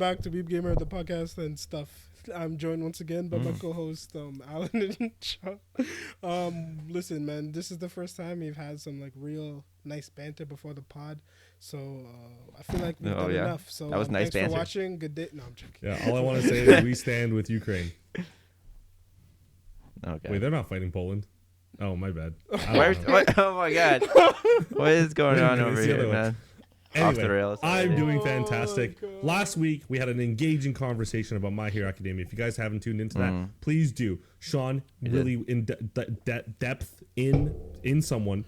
back to Weeb Gamer, the podcast and stuff. I'm joined once again by my co-host Alan and Sean. Listen, man, this is the first time we've had some like real nice banter before the pod, so I feel like we've done enough. So that was nice thanks banter. for watching. Good day. No, I'm joking. Yeah, all I want to say is we stand with Ukraine. Okay. Wait, they're not fighting Poland. Oh, my bad. What? Oh my god. What is going on over here, man? Off the Anyway, rails. I'm doing Oh fantastic. my God. Last week, we had an engaging conversation about My Hero Academia. If you guys haven't tuned into that, please do. Sean really in depth in someone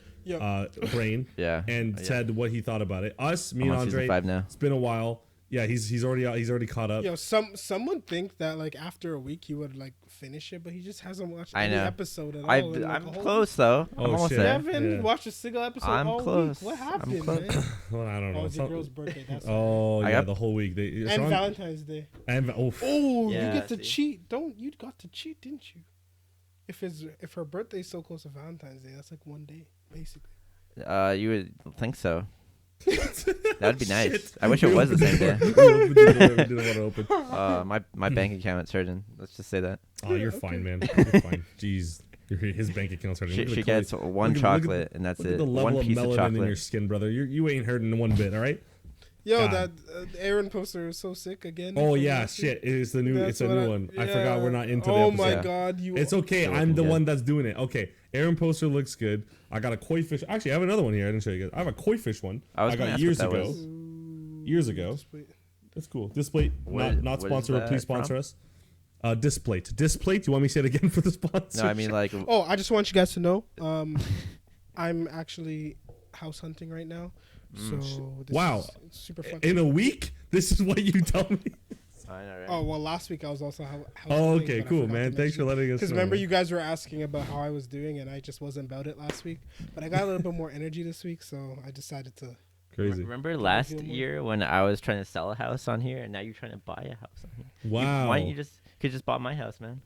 brain and said what he thought about it. Us, me I'm and on season Andre, 5 now. it's been a while. Yeah, he's already caught up. Yo, someone think that like after a week he would like finish it, but he just hasn't watched any know. episode at all. I'm close though. Oh, I'm almost shit. You there. haven't watched a single episode I'm all close. week. What I'm happened, close. man? Well, I don't know. Oh, it's your girl's birthday. That's The whole week. and Sean, Valentine's Day. and Yeah, you get to see? cheat. You got to cheat, didn't you? If her birthday's so close to Valentine's Day, that's like one day, basically. You would think so. That'd be nice. I wish it was the same day. didn't want to open. My bank account's hurting. Let's just say that. Oh, you're fine, man. You're fine. Jeez, his bank account's hurting. She gets one chocolate and that's Look at it. the level One of piece of melanin in chocolate. your skin, brother. You ain't hurting one bit, all right? Yo, God. that Aaron poster is so sick again. Oh from yeah, last week. shit. It's a new That's one. what I forgot we're not into the Oh episode. my Yeah. god, you. It's okay. Still I'm looking the good. one that's doing it. Okay, Aaron poster looks good. I got a koi fish. Actually, I have another one here. I didn't show you guys. I have a koi fish one. I was gonna got ask years what that ago. was. Years ago. Wait. That's cool. Display, What not is sponsor, but that please sponsor from? us. Displate. Displate. You want me to say it again for the sponsor? No, I mean like Oh, I just want you guys to know, I'm actually house hunting right now. So this Wow. is super fun. In a week? This is what you tell me? I know, right? Oh well, last week I was also house Oh, hunting, okay, but I cool, forgot man. to Thanks for mention it. letting us know. Because remember, you guys were asking about how I was doing, and I just wasn't about it last week. But I got a little bit more energy this week, so I decided to. Crazy. Remember last feel more- year when I was trying to sell a house on here, and now you're trying to buy a house on here? Wow. Why don't you just bought my house, man?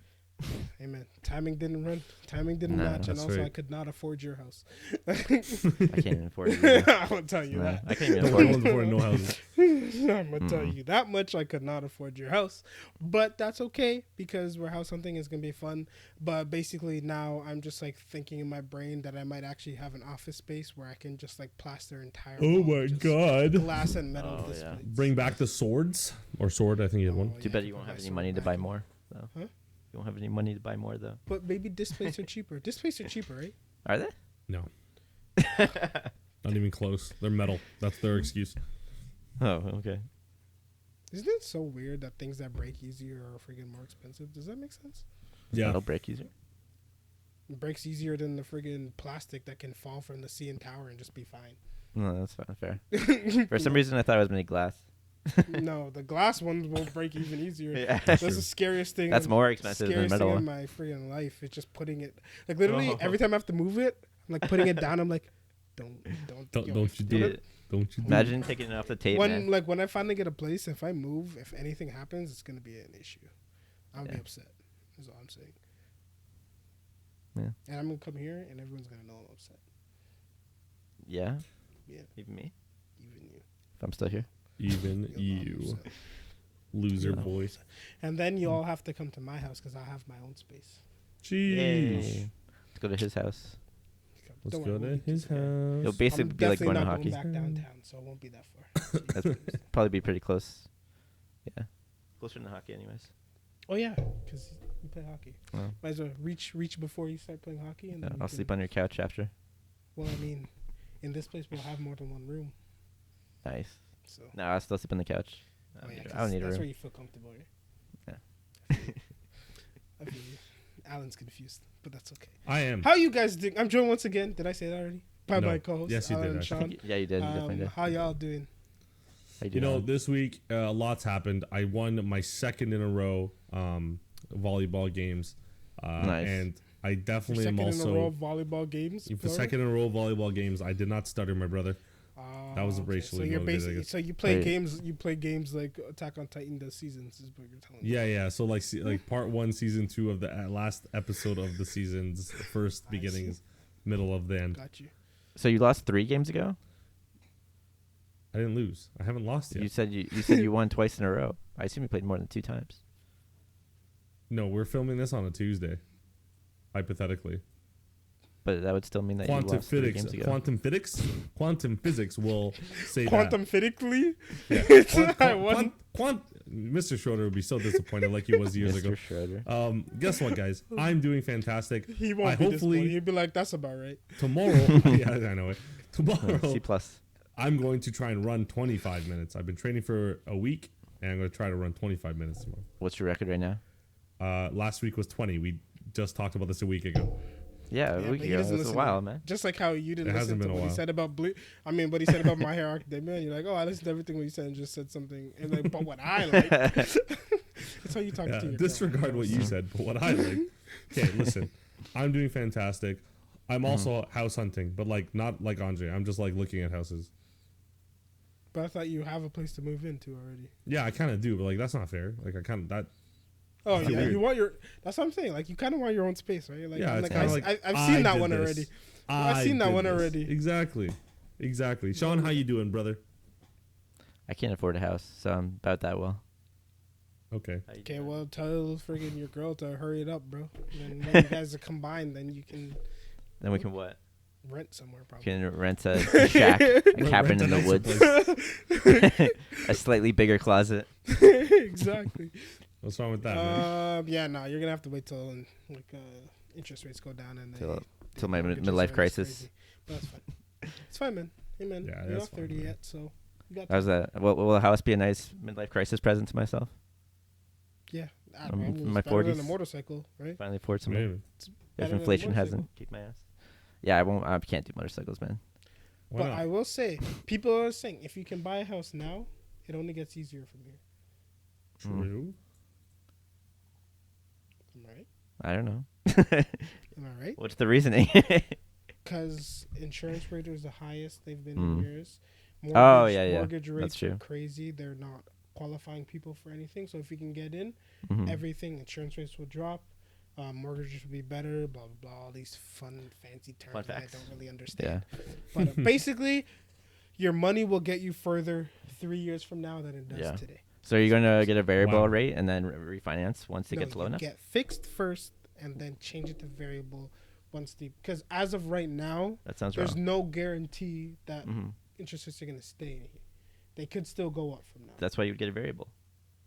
Hey man, timing didn't Nah, match, and that's also right. I could not afford your house. I can't even afford it. either. I will tell you Nah, that. I can't even No afford one's it. affording no houses. I'm gonna tell you that much. I could not afford your house, but that's okay because we're house hunting. Is gonna be fun. But basically now I'm just like thinking in my brain that I might actually have an office space where I can just like plaster entire. Oh wall my with just god. Glass and metal Oh, displays. Bring back the swords. Or sword, I think you had one. Oh, Too yeah, bad I you won't forgot have my any sword money to back. buy more, though. Huh? You won't have any money to buy more, though. But maybe displays are cheaper. Displays are cheaper, right? Are they? No. Not even close. They're metal. That's their excuse. Oh, okay. Isn't it so weird that things that break easier are freaking more expensive? Does that make sense? Yeah. That'll break easier. It breaks easier than the friggin' plastic that can fall from the CN Tower and just be fine. No, that's not fair. For some reason, I thought it was made glass. No, the glass ones will break even easier. Yeah. That's the scariest thing. That's more expensive than scariest metal thing in one. my freaking life. It's just putting it like literally Oh. every time I have to move it, I'm like putting it down. I'm like, don't yo, Don't you do Dude, it. Don't you do imagine taking it off the tape, man. when I finally get a place, if I move, if anything happens, it's gonna be an issue. I'll be Yeah. upset. Is all I'm saying. Yeah. And I'm gonna come here, and everyone's gonna know I'm upset. Yeah? Yeah, Even me? even you. If I'm still here? Even You'll know I'm you. upset. Loser Yeah. boy. And then you all have to come to my house because I have my own space. Jeez. Yay. Let's go to his house. Let's Don't go worry, to we'll be his together. It'll house. basically I'm be like definitely going to not hockey. back downtown, so it won't be that far. That's probably be pretty close. Yeah. Closer than hockey, anyways. Oh yeah, because you play hockey. Well, Might as well reach before you start playing hockey, and yeah, then I'll sleep on your couch after. Well, I mean, in this place we'll have more than one room, Nice. so. No, I'll still sleep on the couch. Oh, yeah, I don't need a that's room. where you feel comfortable, right? Yeah. I feel you. Alan's confused, but that's okay. I am. How you guys doing? I'm joined once again. Did I say that already? By No. my co-host, Yes, you Alan did, and actually. Sean. Yeah, you did. You definitely did. How y'all doing? How You know, doing? this week, lots happened. I won my second in a row volleyball games. Nice. And I Your definitely am second in a row also... of volleyball games. For plural? second in a row of volleyball games, I did not stutter, my brother. That was Okay. racially So you're motivated, I basically guess. so you play Wait. games. You play games like Attack on Titan does seasons. Is what you're telling me. Yeah. So like part 1, season 2 of the last episode of the season's first I beginnings, middle of the end. Got you. So you lost 3 games ago? I didn't lose. I haven't lost yet. You said you won twice in a row. I assume you played more than 2 times. No, we're filming this on a Tuesday. Hypothetically. But that would still mean that you lost 3 games ago. Quantum physics will say quantum physically? Yeah. Mr. Schroeder would be so disappointed like he was years ago. Mr. Schroeder. Guess what, guys? I'm doing fantastic. He won't be disappointed. He'll be like, that's about right. Tomorrow, yeah, I know it. Tomorrow, C+. I'm going to try and run 25 minutes. I've been training for a week, and I'm going to try to run 25 minutes tomorrow. What's your record right now? Last week was 20. We just talked about this a week ago. Yeah, a week ago. It was a while, man. Just like how you didn't listen to what he said about what he said about My Hero Academia. You're like, oh, I listened to everything what he said and just said something. And like, but what I like. That's how you talk to your disregard girl. What you said, but what I like. Okay, listen. I'm doing fantastic. I'm also house hunting, but like not like Andre. I'm just like looking at houses. But I thought you have a place to move into already. Yeah, I kind of do, but like that's not fair. Like I kind of that. Oh yeah, weird. You want your. That's what I'm saying. Like you kind of want your own space, right? Like, yeah, I've seen that one already. I've seen that one already. Exactly. Sean, how you doing, brother? I can't afford a house, so I'm about that well. Okay. Okay, well, tell friggin' your girl to hurry it up, bro. And then when you guys are combined, then you can. Then we can what? Rent somewhere, probably. Can rent a shack, a cabin in the woods, a slightly bigger closet. Exactly. What's wrong with that, man? Yeah, no, you're gonna have to wait till interest rates go down and till my midlife crisis. But that's fine. It's fine, man. Hey, man, yeah, you're not 30 yet, so you got. How's that? Will the house be a nice midlife crisis present to myself? Yeah, in my 40s. Than a motorcycle, right? Finally afford something. If Better inflation hasn't kicked my ass. Yeah, I can't do motorcycles, man. But I will say, people are saying if you can buy a house now, it only gets easier from here. True. Am I right? I don't know. Am I right? What's the reasoning? Because insurance rates are the highest they've been in years. Mortgage rates are crazy. They're not qualifying people for anything. So if you can get in, everything, insurance rates will drop. Mortgages will be better, blah, blah, blah. All these fun, fancy terms that I don't really understand. Yeah. But basically, your money will get you further 3 years from now than it does today. So you're going to get a variable rate and then refinance once it gets low enough? Get fixed first and then change it to variable once because as of right now, there's no guarantee that interest rates are going to stay in here. They could still go up from now. That's why you would get a variable.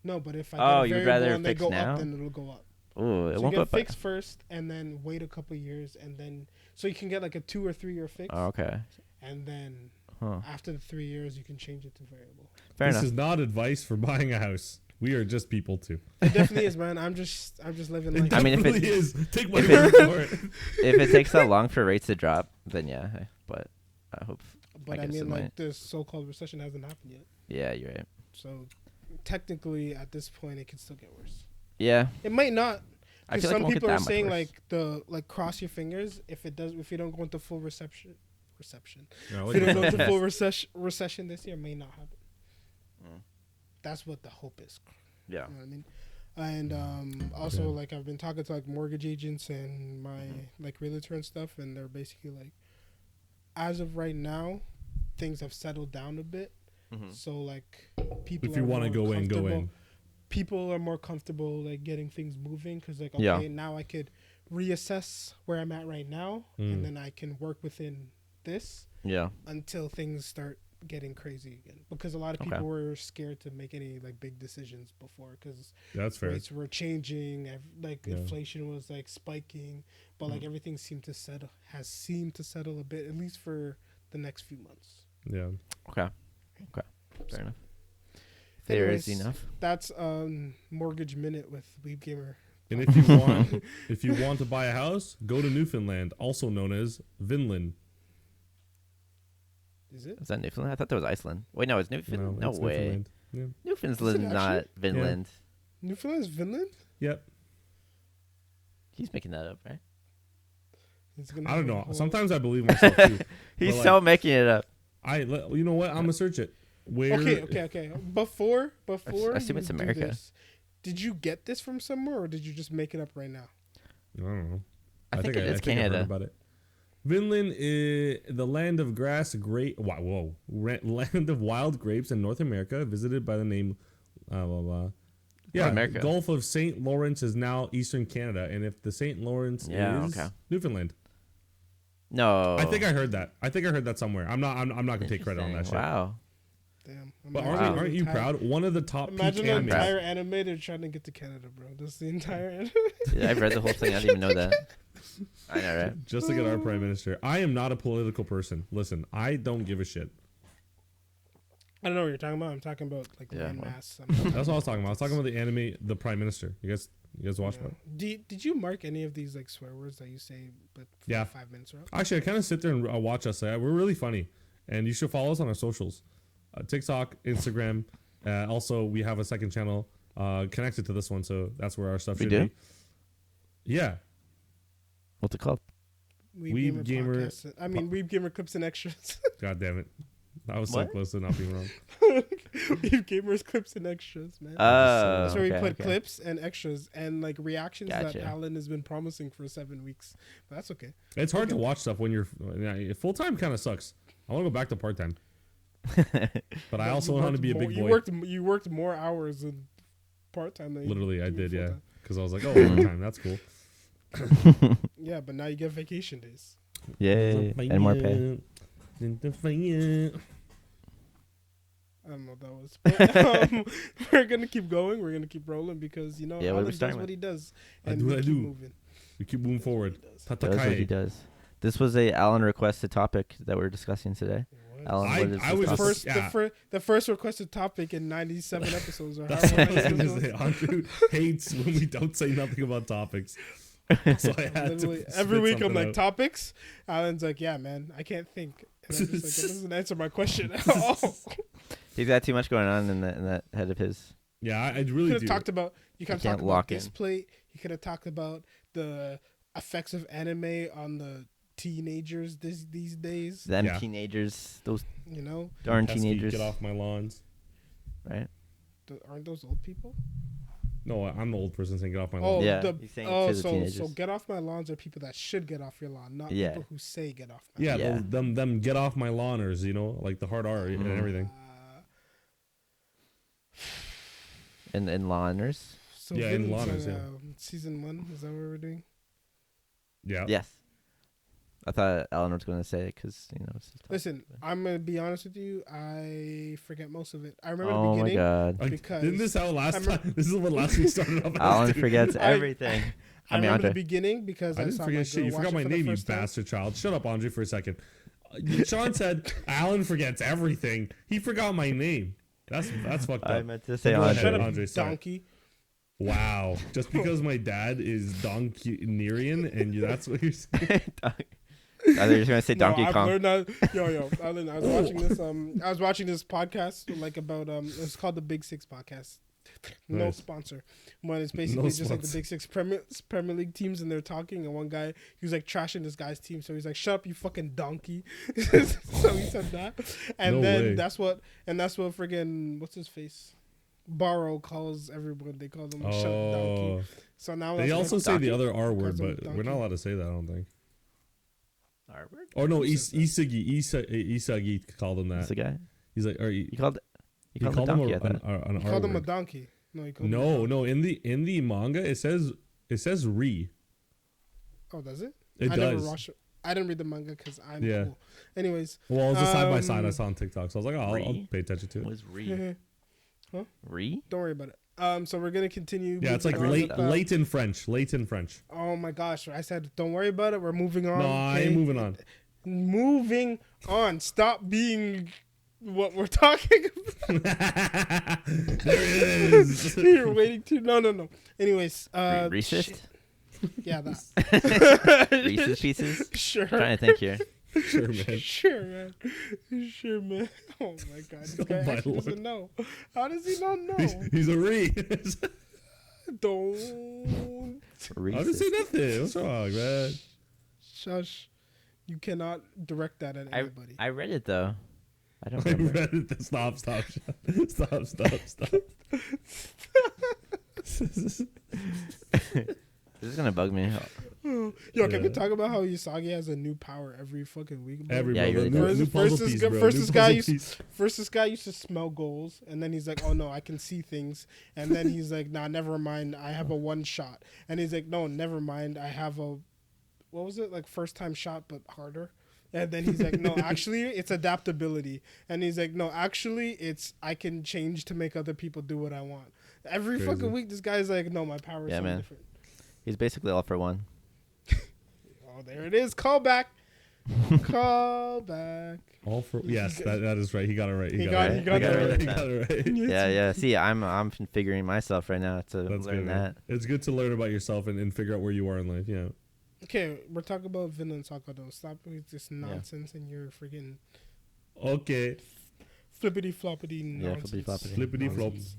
No, but if I get a variable and they go now? up, then it'll go up. Oh, it won't go up. Fixed first and then wait a couple of years and then so you can get like a 2 or 3 year fix. Oh, okay. And then after the 3 years, you can change it to variable. This is not advice for buying a house. We are just people too. It definitely is, man. I'm just living life. I mean, if it is, take my word for it. If it takes that long for rates to drop, then yeah. But I hope. But I mean, like this so-called recession hasn't happened yet. Yeah, you're right. So technically, at this point, it could still get worse. Yeah. It might not. Because some people are saying worse. cross your fingers if you don't go into full recession. No, if you don't go into full recession this year, it may not happen. That's what the hope is. Yeah. You know what I mean? And also like I've been talking to like mortgage agents and my like realtor and stuff, and they're basically like, as of right now, things have settled down a bit. So like people, if you want to go in. People are more comfortable like getting things moving because like now I could reassess where I'm at right now, and then I can work within this until things start getting crazy again. Because a lot of people were scared to make any like big decisions before because rates were changing, like inflation was like spiking, but like everything has seemed to settle a bit, at least for the next few months. Yeah. Okay. Fair enough. There is enough. That's Mortgage Minute with Weeb Gamer. And if you want to buy a house, go to Newfoundland, also known as Vinland. Is it? Is that Newfoundland? I thought that was Iceland. Wait, no, it's Newfoundland. No way. Newfoundland. Yeah. Newfoundland's not Vinland. Yeah. Newfoundland's Vinland? Yep. He's making that up, right? I don't know. Sometimes I believe myself too. He's so making it up. You know what? I'm gonna search it. Okay. Before I assume it's America. Did you get this from somewhere, or did you just make it up right now? I don't know. I think it's Canada. I heard about it. Vinland is the land of grass, land of wild grapes in North America, visited by the name Yeah, America. Gulf of St. Lawrence is now Eastern Canada, and if the St. Lawrence is Newfoundland. No, I think I heard that. I think I heard that somewhere. I'm not gonna take credit on that shit. Wow. Damn. But aren't you proud? One of the top. Imagine an entire anime they're trying to get to Canada, bro. That's the entire anime. Yeah, I've read the whole thing. I didn't even know that. I know, right? Just to get our prime minister. I am not a political person. Listen, I don't give a shit. I don't know what you're talking about. I'm talking about like mass. That's what I was talking about. I was talking about the anime, the prime minister. You guys watch that? Did you mark any of these like swear words that you say? But 5 minutes, right? Actually, I kind of sit there and watch us. We're really funny, and you should follow us on our socials, TikTok, Instagram. Also, we have a second channel connected to this one, so that's where our stuff should be. Yeah. What's it called? Weeb Gamer. Weeb Gamer Clips and Extras. God damn it. I was so close to not being wrong. Weeb Gamers Clips and Extras, man. That's where we put clips and extras and like reactions that Alan has been promising for 7 weeks. But that's okay. It's hard to watch stuff when you're full time. Kind of sucks. I want to go back to part time. But I also want to be a big boy. You worked more hours in part time than literally I did, yeah. Because I was like, overtime. That's cool. Yeah, but now you get vacation days. Yay, and more pay. I don't know what that was. But, we're going to keep going. We're going to keep rolling because, Alan does what he does. And we keep moving. We keep moving forward. That's what he does. This was a Alan requested topic that we're discussing today. Alan, the first requested topic in 97 episodes. Or That's what I was going to say. Andrew hates when we don't say nothing about topics. So I had to every week I'm like, topics? Alan's like, yeah, man, I can't think. And I'm just like, that doesn't answer my question at all. He's got too much going on in that head of his. Yeah, I really do. You could have talked about display. You could have talked about the effects of anime on the teenagers these days. Teenagers, those darn teenagers. Get off my lawns. Right? Aren't those old people? No, I'm the old person saying get off my lawn. So get off my lawns are people that should get off your lawn, not people who say get off my lawn. Yeah, them get off my lawners, like the hard R and everything. And lawners? So in lawners, season 1, is that what we're doing? Yeah. Yes. I thought Alan was going to say it because, Listen, I'm going to be honest with you. I forget most of it. I remember the beginning. Oh, my God. Because didn't this happen last time? This is what last week started off. Alan forgets everything. I remember the beginning because I didn't forget shit. You forgot my name, you bastard child. Shut up, Andre, for a second. Sean said Alan forgets everything. He forgot my name. That's fucked up. I meant to say Andre. Shut up, Andre, donkey. Wow. Just because my dad is Donkey-nerian and that's what you're saying? I thought you were just gonna say Donkey Kong. Alan, I was watching this podcast like about it's called the Big Six podcast. No sponsor. But it's basically just like the Big Six Premier League teams and they're talking and one guy he was like trashing this guy's team, so he's like, "Shut up, you fucking donkey." So he said that. And that's what friggin' what's his face? Barrow calls everyone. They call them shut up, donkey. So now they also say the other R word, but we're not allowed to say that, I don't think. R-word? Oh no, Isagi called him that. That's the guy. He's like, he called him a donkey. He called him a donkey. No. In the manga, it says "re." Oh, does it? It does. I didn't read the manga because I'm cool. Anyways, well, it was a side by side I saw on TikTok, so I was like, I'll pay attention to it. What was re? Huh? Re? Don't worry about it. So we're gonna continue. Yeah, it's like late in French. Oh my gosh! I said, don't worry about it. We're moving on. No, I ain't moving on. Moving on. Stop being what we're talking about. There it is. You're waiting to no. Anyways, racist. Yeah, that. Reese's Pieces. Sure. I'm trying to think here. Sure, man. Oh my God, this guy actually doesn't know. How does he not know? He's a re. Don't. I'll just say nothing. What's wrong, man? Shush. You cannot direct that at anybody. I read it though. I don't remember. I read it. Stop. Stop. This is gonna bug me. Yo, can we talk about how Usagi has a new power every fucking week? Bro? Every Yeah, he really new First, this guy used to smell goals, and then he's like, "Oh no, I can see things," and then he's like, "Nah, never mind, I have a one shot," and he's like, "No, never mind, I have a, what was it, like first time shot but harder." And then he's like, no, actually, it's adaptability. And he's like, no, actually, it's I can change to make other people do what I want. Every fucking week, this guy's like, no, my power is something different. He's basically all for one. Oh, there it is. Call back. Call back. All for yes, that is right. He got it right. He got it right. Yeah. See, I'm figuring myself right now to learn that. It's good to learn about yourself and figure out where you are in life. Yeah. Okay, we're talking about Vinland Saga though. Stop with this nonsense and you're freaking. Okay. Flippity floppity nonsense. Flippity flops.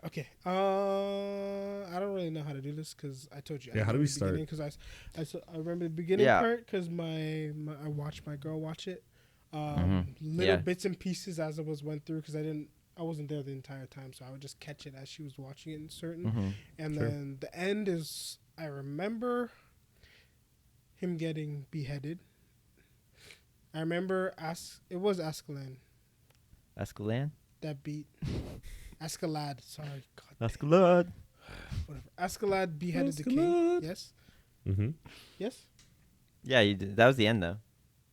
Okay. I don't really know how to do this because I told you. Yeah. How do we start? Because I remember the beginning part because I watched my girl watch it. Little bits and pieces as it went through because I wasn't there the entire time, so I would just catch it as she was watching it in certain. And then the end is. I remember him getting beheaded. I remember it was Ascalon. Ascalon? That beat. Ascalad. Sorry. God Ascalad. Whatever. Ascalad beheaded the king. Yes? Mm-hmm. Yes? Yeah, you did. That was the end, though.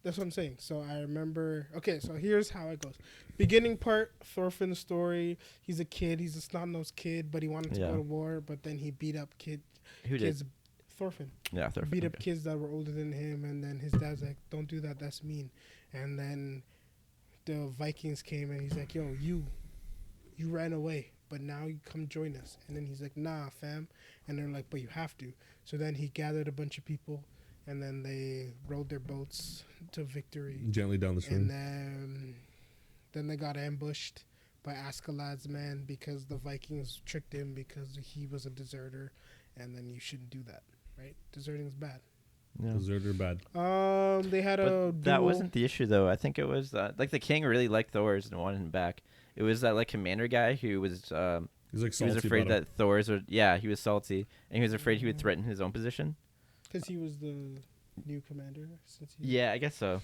That's what I'm saying. So I remember. Okay, so here's how it goes. Beginning part, Thorfinn's story. He's a kid. He's a snot-nosed kid, but he wanted to go to war, but then he beat up kids. Thorfinn. Yeah, Thorfinn. Beat up kids that were older than him, and then his dad's like, "Don't do that. That's mean." And then the Vikings came, and he's like, "Yo, you ran away, but now you come join us." And then he's like, "Nah, fam." And they're like, "But you have to." So then he gathered a bunch of people, and then they rowed their boats to victory gently down the stream. And then they got ambushed by Askalad's man because the Vikings tricked him because he was a deserter. And then you shouldn't do that, right? Deserting is bad. Yeah. Deserter bad. They had a that wasn't the issue though. I think it was like the king really liked Thor's and wanted him back. It was that like commander guy who was he was afraid that Thor's would he was salty and he was afraid he would threaten his own position. Because he was the new commander since I guess so.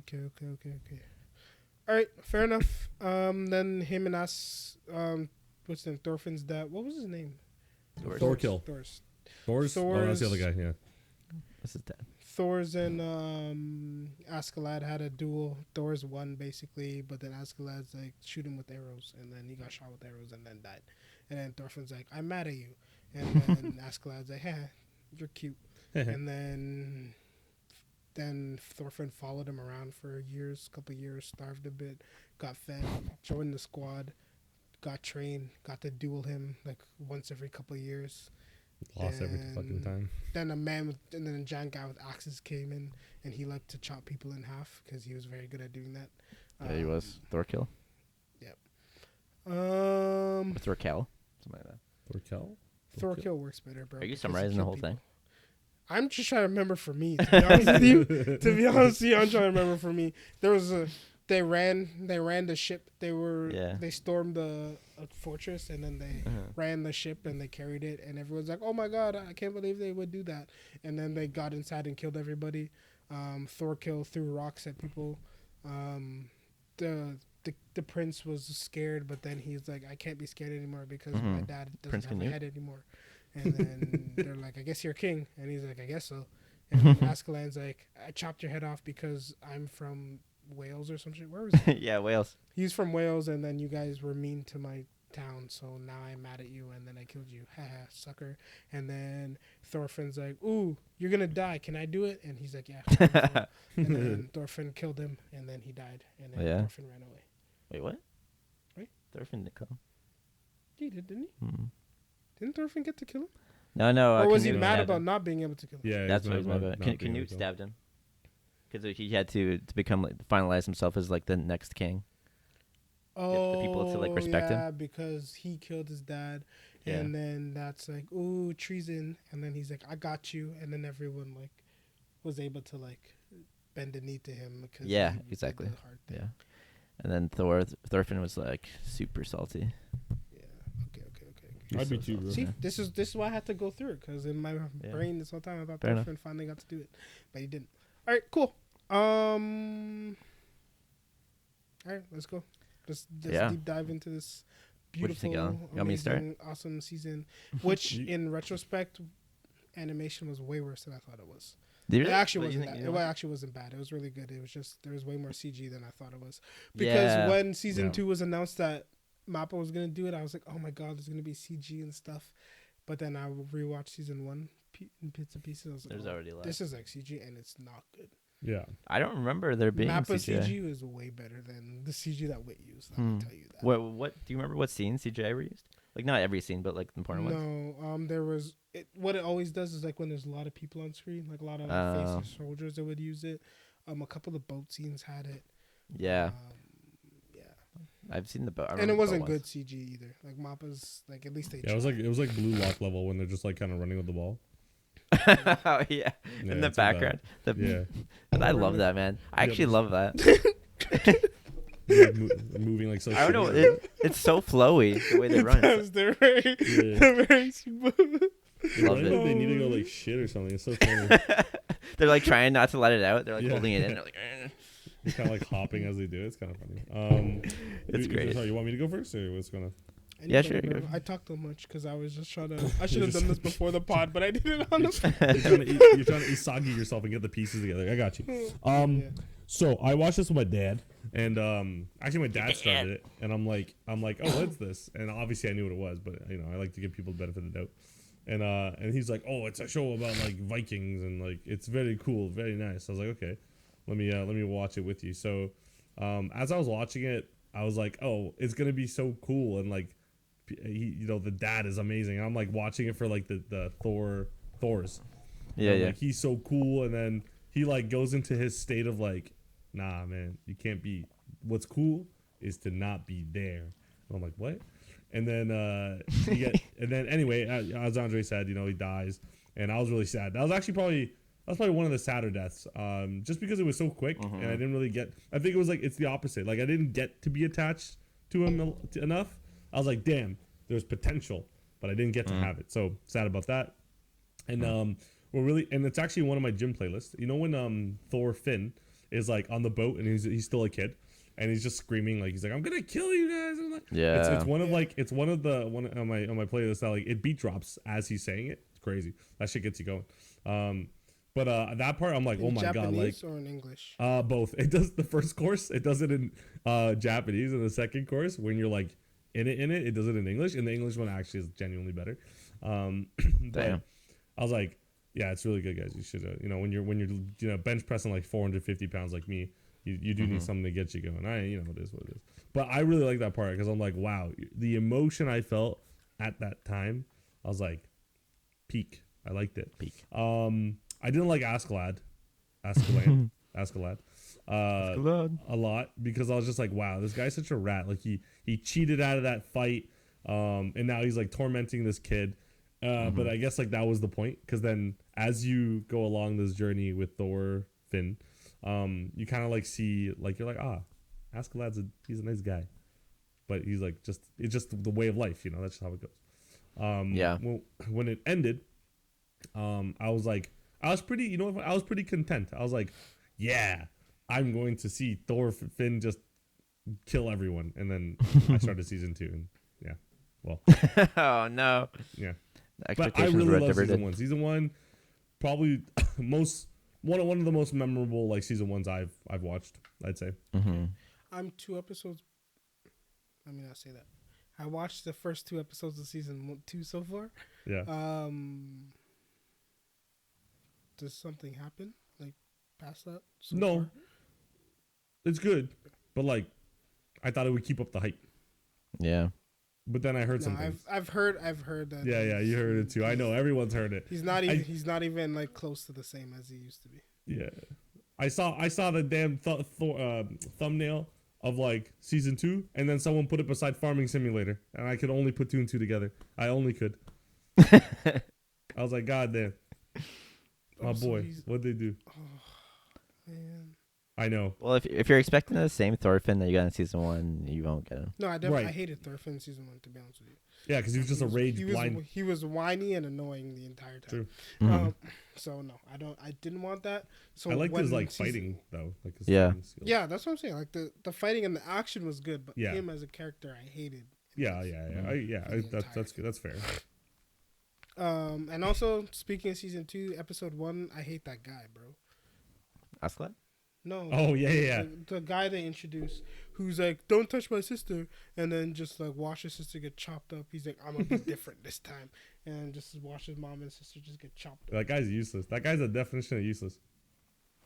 Okay. All right, fair enough. Then him and us what's his name? Thorfinn's dad. What was his name? Thorkill. Thor's. Oh, that's the other guy. Yeah. What's his dad? Thor's and Askeladd had a duel. Thor's won basically, but then Askeladd's like shoot him with arrows, and then he got shot with arrows and then died. And then Thorfinn's like, "I'm mad at you," and then Askeladd's like, "You're cute." And then Thorfinn followed him around for couple years, starved a bit, got fed, joined the squad. Got trained, got to duel him like once every couple of years. Lost every fucking time. Then a giant guy with axes came in, and he liked to chop people in half because he was very good at doing that. Yeah, he was Thorkill. Yep. Thorkel, something like that. Thorkill works better, bro. Are you summarizing the whole thing? I'm just trying to remember for me. To be honest with you, I'm trying to remember for me. There was They ran the ship. They stormed the fortress, and then they ran the ship, and they carried it, and everyone's like, "Oh my god, I can't believe they would do that." And then they got inside and killed everybody. Thorkill threw rocks at people. The prince was scared, but then he's like, "I can't be scared anymore because my dad doesn't have a head anymore." And then they're like, "I guess you're king," and he's like, "I guess so." And Ascalon's like, "I chopped your head off because I'm from Wales or some shit." Where was he? Yeah, Wales. He's from Wales, and then you guys were mean to my town, so now I'm mad at you, and then I killed you. Haha, sucker. And then Thorfinn's like, "Ooh, you're gonna die. Can I do it?" And he's like, "Yeah." And then Thorfinn killed him, and then he died, and then Thorfinn ran away. Wait, what? Right? Thorfinn didn't kill him. He did, didn't he? Didn't Thorfinn get to kill him? No. Or was he mad about not being able to kill him? Yeah, that's what he's mad about. Canute stabbed him. Because he had to become finalize himself as like the next king. Oh, the people to like respect him. Because he killed his dad, and then that's like, ooh, treason, and then he's like, "I got you," and then everyone like was able to like bend the knee to him because exactly. Yeah, and then Thorfinn was like super salty. Yeah. Okay. I'd be too, bro. See, this is why I had to go through it, because in my brain this whole time I thought Thorfinn finally got to do it, but he didn't. All right, cool. All right, let's go. Let's deep dive into this beautiful, amazing, awesome season, which in retrospect, animation was way worse than I thought it was. It actually wasn't that. It actually wasn't bad. It was really good. It was just there was way more CG than I thought it was. Because when season 2 was announced that Mappa was gonna do it, I was like, oh my god, there's gonna be CG and stuff. But then I rewatched season 1 in bits and pieces. I was like, there's already less. This is like CG and it's not good. Yeah, I don't remember there being Mappa CGI. CG is way better than the CG that Wit used. I can tell you that. What do you remember? What scene CGI were used? Like not every scene, but like the important ones. No, there was what it always does is like when there's a lot of people on screen, like a lot of faceless soldiers, that would use it. A couple of the boat scenes had it. Yeah. I've seen the boat, and it wasn't good CG either. Like Mappa's, like at least they. Yeah, it was like Blue Lock level when they're just like kind of running with the ball. Oh yeah, in the background. And I love that, man. I actually love that. Moving like so. I don't know. It's so flowy the way they run. They're very smooth. Love it. They need to go like shit or something. It's so funny. They're like trying not to let it out. They're like holding it in. They're like. It's kind of like hopping as they do it. It's kind of funny. It's great. Sorry, you want me to go first, or what's gonna? Yeah, sure. I talked too much because I was just trying to. I should have done this before the pod, but I did it on the. You're trying to Isagi yourself and get the pieces together. I got you. So I watched this with my dad, and actually my dad started it, and I'm like, oh, what's this? And obviously I knew what it was, but I like to give people the benefit of the doubt. And he's like, oh, it's a show about like Vikings, and like it's very cool, very nice. I was like, okay, let me watch it with you. So as I was watching it, I was like, oh, it's gonna be so cool, and like. The dad is amazing. I'm like watching it for like the Thors. Yeah. Like he's so cool, and then he like goes into his state of like, nah, man, you can't be. What's cool is to not be there. And I'm like, what? And then anyway, as Andre said, he dies, and I was really sad. That was probably one of the sadder deaths, just because it was so quick, and I didn't really get. I think it was like it's the opposite. Like I didn't get to be attached to him enough. I was like, damn, there's potential, but I didn't get to have it. So sad about that. And and it's actually one of my gym playlists. You know when Thorfinn is like on the boat and he's still a kid, and he's just screaming like he's like, I'm gonna kill you guys. And like, it's one of on my playlist that like it beat drops as he's saying it. It's crazy. That shit gets you going. But that part I'm like, oh my Japanese god, like or in English? Both. It does the first course. It does it in Japanese, and the second course when you're like. In it does it in English, and the English one actually is genuinely better. But I was like, yeah, it's really good, guys. You should, when you're bench pressing like 450 pounds like me, you do need something to get you going. It is what it is. But I really like that part because I'm like, wow, the emotion I felt at that time, I was like, peak. I liked it. Peak. I didn't like Askeladd a lot because I was just like, wow, this guy's such a rat. Like he cheated out of that fight, and now he's like tormenting this kid. But I guess like that was the point, because then as you go along this journey with Thorfinn, you kind of like see like you're like, Askeladd's he's a nice guy, but he's like it's just the way of life, that's just how it goes. When it ended, I was pretty content. I was like, yeah. I'm going to see Thorfinn just kill everyone, and then I started season 2, and oh no, but I really love season 1. Season 1, probably one of the most memorable like season 1s I've watched. I'd say. I'm 2 episodes. Let me not say that. I watched the first 2 episodes of season 2 so far. Yeah. Does something happen like past that? No. Far? It's good, but like, I thought it would keep up the hype. Yeah. But then I heard something. I've heard that. Yeah, you heard it too. I know everyone's heard it. He's not even like close to the same as he used to be. Yeah, I saw the damn thumbnail of like season 2, and then someone put it beside Farming Simulator, and I could only put 2 and 2 together. I only could. I was like, God damn, my boy, what'd they do? Oh man. I know. Well, if you're expecting the same Thorfinn that you got in season 1, you won't get him. No, I hated Thorfinn season 1, to be honest with you. Yeah, because he was just a rage blind. He was whiny and annoying the entire time. True. So no, I didn't want that. So I liked his fighting though. Like his yeah, that's what I'm saying. Like the fighting and the action was good, but him as a character, I hated. Yeah. That's good. That's fair. And also speaking of season 2, episode 1, I hate that guy, bro. Askeladd? No. Oh yeah. The guy they introduced, who's like, "Don't touch my sister," and then just like watch his sister get chopped up. He's like, "I'm gonna be different this time," and just watch his mom and sister just get chopped up. That guy's useless. That guy's a definition of useless.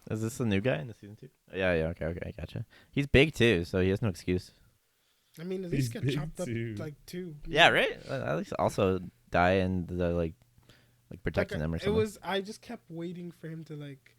Is this the new guy in the season 2? Yeah. Okay, I gotcha. He's big too, so he has no excuse. I mean, at least get chopped up like 2. Yeah, right. At least also die in the like protecting them or something. I just kept waiting for him to like.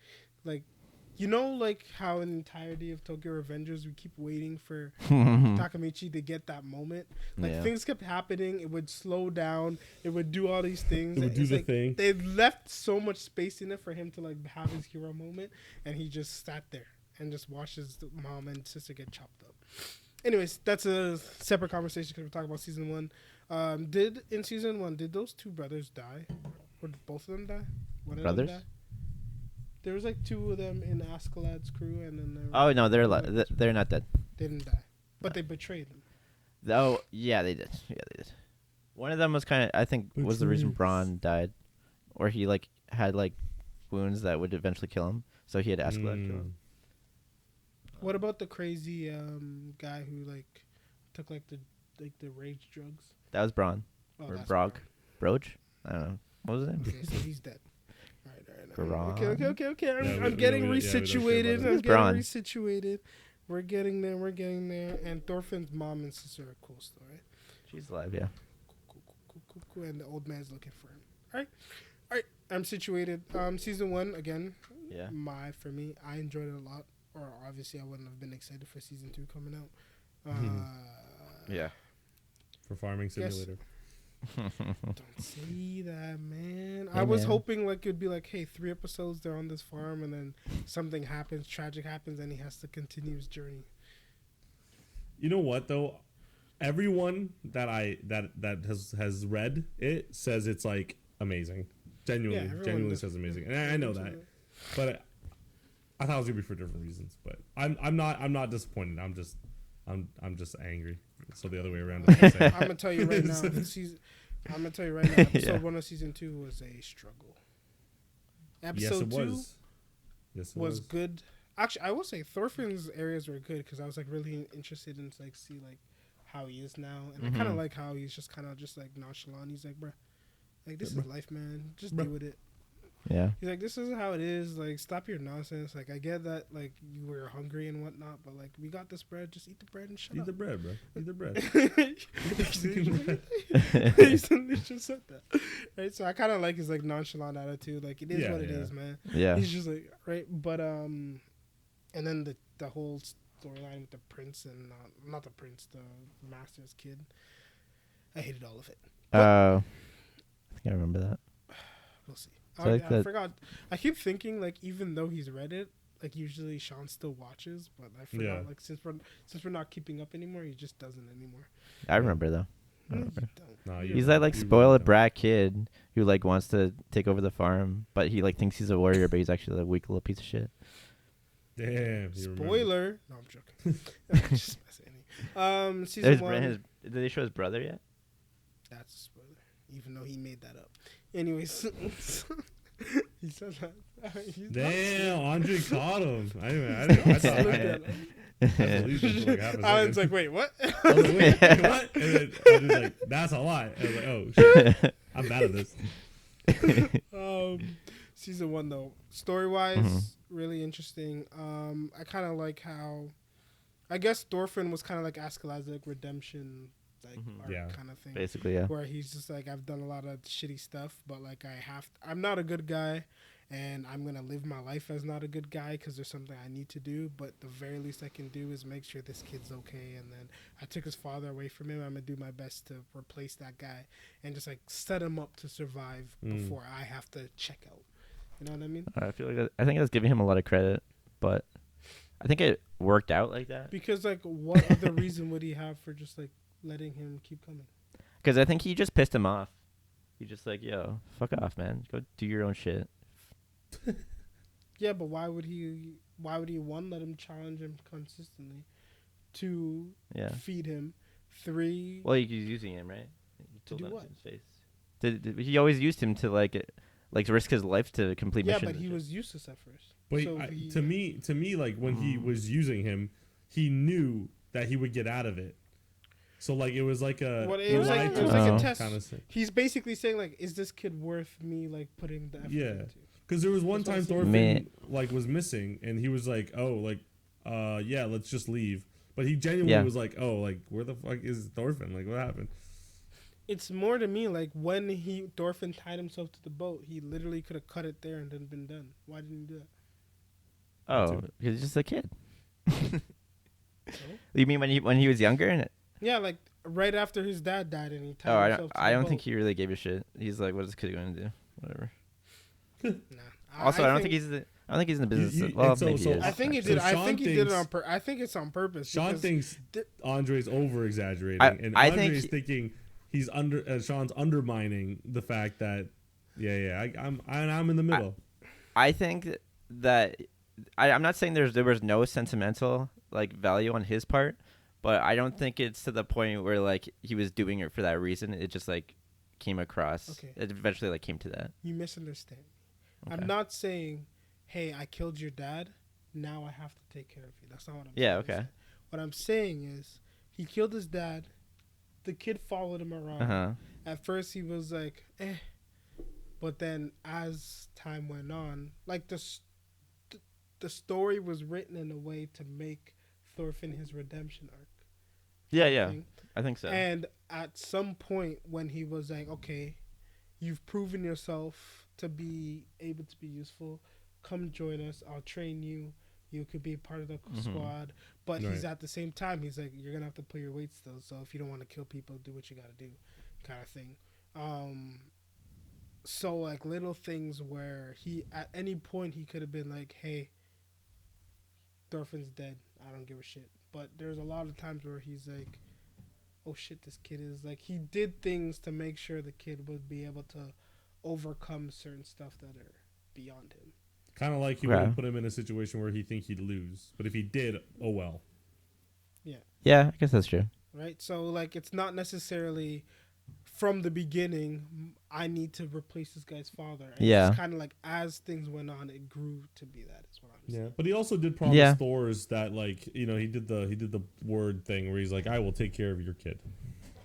You know, like how in the entirety of Tokyo Revengers, we keep waiting for Takemichi to get that moment. Like things kept happening. It would slow down. It would do all these things. It would do the thing. They left so much space in it for him to like have his hero moment, and he just sat there and just watched his mom and sister get chopped up. Anyways, that's a separate conversation because we're talking about season 1. In season 1, did those 2 brothers die, or did both of them die? One brothers? Of them die? There was like 2 of them in Askeladd's crew, and then they're not dead. They didn't die, but they betrayed them. Oh yeah, they did. Yeah, they did. One of them was was the reason Braun died, or he like had like wounds that would eventually kill him, so he had Askeladd kill him. What about the crazy guy who like took like the rage drugs? That was Braun. Or Brog. Broge? I don't know. What was his name? Okay, so he's dead. All right. Okay. I'm getting resituated. We're getting there. And Thorfinn's mom and sister are cool still, right? She's alive, yeah. Cool. And the old man's looking for him. All right. I'm situated. Season 1 again. Yeah. For me, I enjoyed it a lot. Or obviously, I wouldn't have been excited for season 2 coming out. Yeah. For Farming Simulator. Don't say that, man. I was hoping like it'd be like, hey, 3 episodes they're on this farm, and then something happens, tragic happens, and he has to continue his journey. You know what though? Everyone that has read it says it's like amazing. Genuinely says amazing, and I know that, but I thought it was gonna be for different reasons. But I'm not disappointed. I'm just angry. So the other way around. I'm gonna tell you right now. Episode 1 of season 2 was a struggle. Episode 2 was good. Actually, I will say Thorfinn's areas were good because I was like really interested in like see like how he is now, and I kind of like how he's just kind of just like nonchalant. He's like, bruh, like this is life, man. Just deal with it. Yeah. He's like, this is how it is. Like, stop your nonsense. Like, I get that, like, you were hungry and whatnot, but, like, we got this bread. Just eat the bread and shut up. Eat the bread, bro. Eat the bread. He just said that. Right? So I kind of like his, like, nonchalant attitude. Like, it is what it is, man. Yeah. He's just like, right? But, and then the whole storyline with the prince and, not the prince, the master's kid. I hated all of it. I think I remember that. We'll see. So I forgot. I keep thinking like even though he's read it, like usually Sean still watches, but I forgot like since we're not keeping up anymore, he just doesn't anymore. I remember though. No, he's that like spoiled brat kid who like wants to take over the farm, but he like thinks he's a warrior, but he's actually a weak little piece of shit. Damn. Spoiler. No, I'm joking. I'm just messing. Season 1. Did they show his brother yet? That's a spoiler, even though he made that up. Anyways, he said that. Damn, Andre caught him. Alan's like, wait, what? I was like, wait, what? And then I was just like, that's a lie. I was like, oh, shit. I'm bad at this. Season 1, though. Story-wise, really interesting. I kind of like how, I guess Thorfinn was kind of like Askeladd's like redemption kind of thing. Basically, yeah. Where he's just like, I've done a lot of shitty stuff, but like I'm not a good guy, and I'm gonna live my life as not a good guy because there's something I need to do. But the very least I can do is make sure this kid's okay. And then I took his father away from him. I'm gonna do my best to replace that guy and just like set him up to survive before I have to check out. You know what I mean? I think that's giving him a lot of credit, but I think it worked out like that. Because like, what other reason would he have for just like letting him keep coming? Because I think he just pissed him off. He just like, yo, fuck off, man. Go do your own shit. Yeah, but why would he? Why would he one let him challenge him consistently? 2, feed him. 3. Well, he's using him, right? To do what? His face. He always used him to like risk his life to complete missions. Yeah, but he was useless at first. But so to me, like when he was using him, he knew that he would get out of it. So like it was like a it was like a test. Kind of thing. He's basically saying like, is this kid worth me like putting the effort into? Because there was one time Thorfinn like was missing, and he was like, oh, like, yeah, let's just leave. But he genuinely was like, oh, like, where the fuck is Thorfinn? Like, what happened? It's more to me like when Thorfinn tied himself to the boat, he literally could have cut it there and then been done. Why didn't he do that? Oh, because he's just a kid. You mean when he was younger? Yeah, like right after his dad died and he tied himself to the boat. I don't think he really gave a shit. He's like, what is this kid going to do? Whatever. Nah. Also, I don't think he's in the business. Well, maybe he is. I think he did. I think he did it on purpose. I think it's on purpose. Sean thinks Andre's over exaggerating, and Andre's thinking he's Sean's undermining the fact that I'm in the middle. I think that I'm not saying there was no sentimental like value on his part, but I don't think it's to the point where like he was doing it for that reason. It just like came across. Okay. It eventually like came to that. You misunderstand me. Okay. I'm not saying, hey, I killed your dad. Now I have to take care of you. That's not what I'm saying. Yeah, okay. What I'm saying is he killed his dad. The kid followed him around. Uh-huh. At first he was like, eh. But then as time went on, like the story was written in a way to make Thorfinn his redemption arc. Yeah. I think so. And at some point when he was like, okay, you've proven yourself to be able to be useful. Come join us. I'll train you. You could be part of the squad. But he's at the same time, he's like, you're going to have to put your weight still. So if you don't want to kill people, do what you got to do kind of thing. So like little things where he, at any point he could have been like, hey, Thorfinn's dead. I don't give a shit. But there's a lot of times where he's like, oh shit, this kid is like, he did things to make sure the kid would be able to overcome certain stuff that are beyond him. Kind of like he wouldn't put him in a situation where he think he'd lose. But if he did, oh well. Yeah. Yeah, I guess that's true. Right? So like it's not necessarily from the beginning, I need to replace this guy's father. And it's kind of like as things went on, it grew to be that. Is what I'm saying. Yeah, but he also did promise Thor's that like he did the word thing where he's like, I will take care of your kid.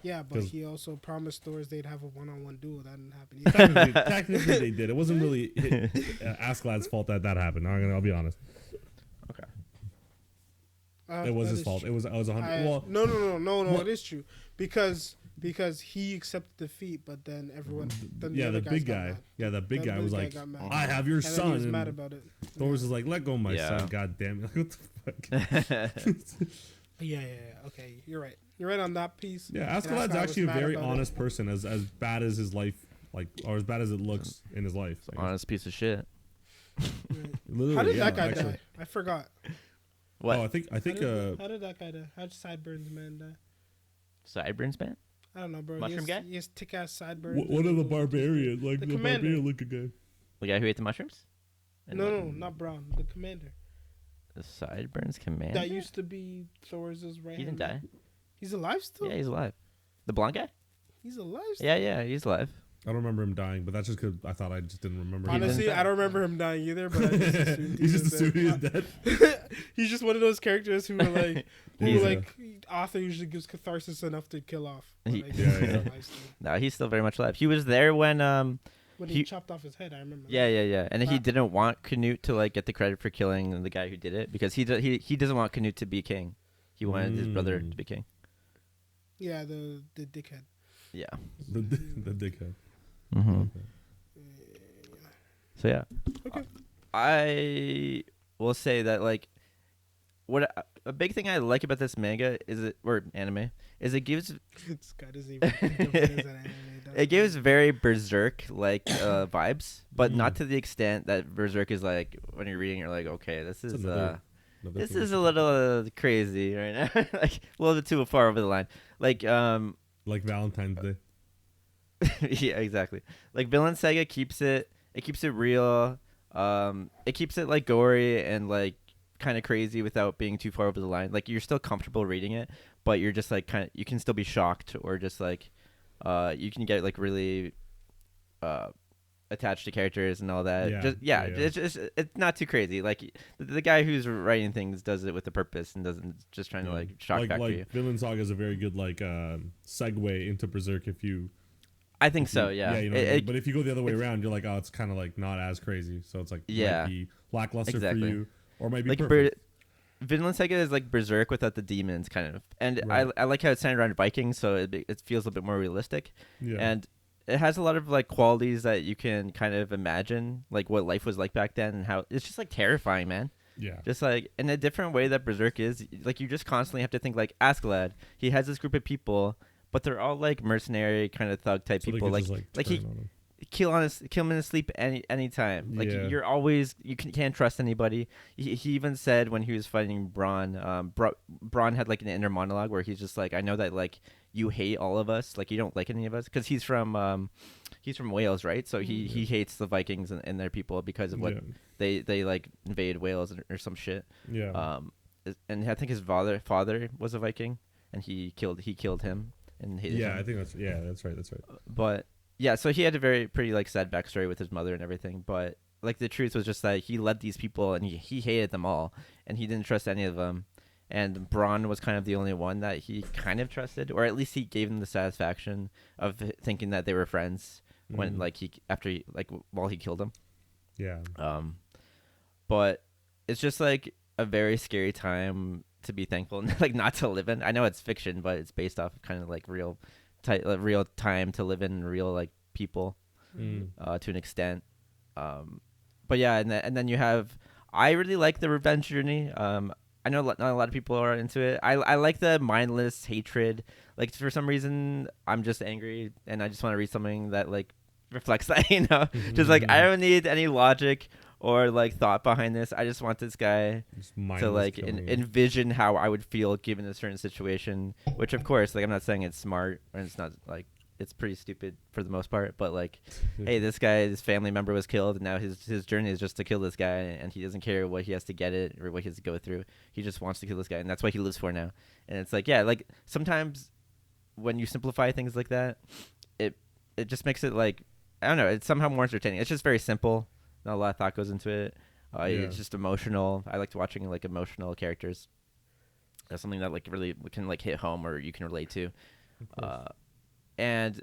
Yeah, but he also promised Thor's they'd have a one-on-one duel. That didn't happen either. Technically, they did. It wasn't really Askeladd's fault that happened. I'll be honest. Okay. It was his fault. It was 100. No. It is true because he accepted defeat, but then everyone. The big guy. Yeah, the big guy was like, I have your son. He was mad about it. Thor was like, let go of my son. God damn it! What the fuck? Yeah. Okay, you're right. You're right on that piece. Yeah, Askeladd's actually a very honest person, as bad as his life, or as bad as it looks in his life. Honest piece of shit. How did that guy die? I forgot. What? Oh, I think. How did that guy die? How did Sideburns Man die? Sideburns Man? I don't know, bro. Mushroom guy? He has thick ass sideburns. What are the barbarians? Like the barbarian looking guy. The guy who ate the mushrooms? No, not Brown. The commander. The Sideburns commander? That used to be Thor's right. He didn't die. He's alive still? Yeah, he's alive. The blonde guy? He's alive still? Yeah, he's alive. I don't remember him dying, but that's just because I thought I just didn't remember. Honestly, I don't remember him dying either, but I just assumed he was dead. He's just one of those characters who are like, author usually gives catharsis enough to kill off. No, he's still very much alive. He was there when he chopped off his head. I remember. Yeah. And he didn't want Canute to like get the credit for killing the guy who did it because he doesn't want Canute to be king. He wanted his brother to be king. Yeah, the dickhead. Yeah. The dickhead. Mm-hmm. Okay. So yeah. Okay. I will say that like what a big thing I like about this manga or anime is it gives this guy doesn't even think of it as an anime. It gives very Berserk like vibes, but not to the extent that Berserk is like when you're reading you're like, okay, this is this is a little crazy right now. Like a little bit too far over the line. Like Valentine's Day. Yeah, exactly. Like Vinland Saga keeps it real. It keeps it like gory and like kind of crazy without being too far over the line. Like you're still comfortable reading it, but you're just like you can still be shocked or just like you can get like really attached to characters and all that. It's not too crazy. Like the guy who's writing things does it with a purpose and doesn't just trying to like shock factor you. Vinland Saga is a very good like segue into Berserk if you. I think so. Yeah. Yeah, but if you go the other way around, you're like, oh, it's kind of like not as crazy. So it's like might be lackluster for you, or might be like perfect. Vinland Saga is like Berserk without the demons, kind of. And right. I like how it's centered around Vikings, so it feels a bit more realistic. Yeah. And it has a lot of like qualities that you can kind of imagine, like what life was like back then, and how it's just like terrifying, man. Yeah. Just like in a different way that Berserk is. Like you just constantly have to think like Askeladd. He has this group of people, but they're all like mercenary kind of thug type people. Like he kill him in his sleep any time. Like you can't trust anybody. He even said when he was fighting Braun, Braun had like an inner monologue where he's just like, I know that like you hate all of us, like you don't like any of us, because he's from Wales, right? So he hates the Vikings and their people because of what they like invaded Wales or some shit. Yeah. And I think his father was a Viking, and he killed him and hated him. I think that's right. But yeah, so he had a pretty like sad backstory with his mother and everything. But like the truth was just that he led these people and he hated them all, and he didn't trust any of them. And Braun was kind of the only one that he kind of trusted, or at least he gave him the satisfaction of thinking that they were friends when while he killed him. Yeah. But it's just like a very scary time to be thankful and like not to live in. I know it's fiction, but it's based off of kind of like real time to live in, real like people to an extent. But yeah, and then you have. I really like the revenge journey. I know not a lot of people are into it. I like the mindless hatred. Like for some reason, I'm just angry and I just want to read something that like reflects that. Just like I don't need any logic or like thought behind this. I just want this guy to like envision how I would feel given a certain situation. Which of course, like I'm not saying it's smart or it's not like. It's pretty stupid for the most part, but like, hey, this guy's family member was killed, and now his journey is just to kill this guy, and he doesn't care what he has to get it or what he has to go through. He just wants to kill this guy, and that's what he lives for now. And it's like, yeah, like sometimes when you simplify things like that, it just makes it like, I don't know, it's somehow more entertaining. It's just very simple. Not a lot of thought goes into it. It's just emotional. I liked watching like emotional characters. That's something that like really can like hit home or you can relate to. And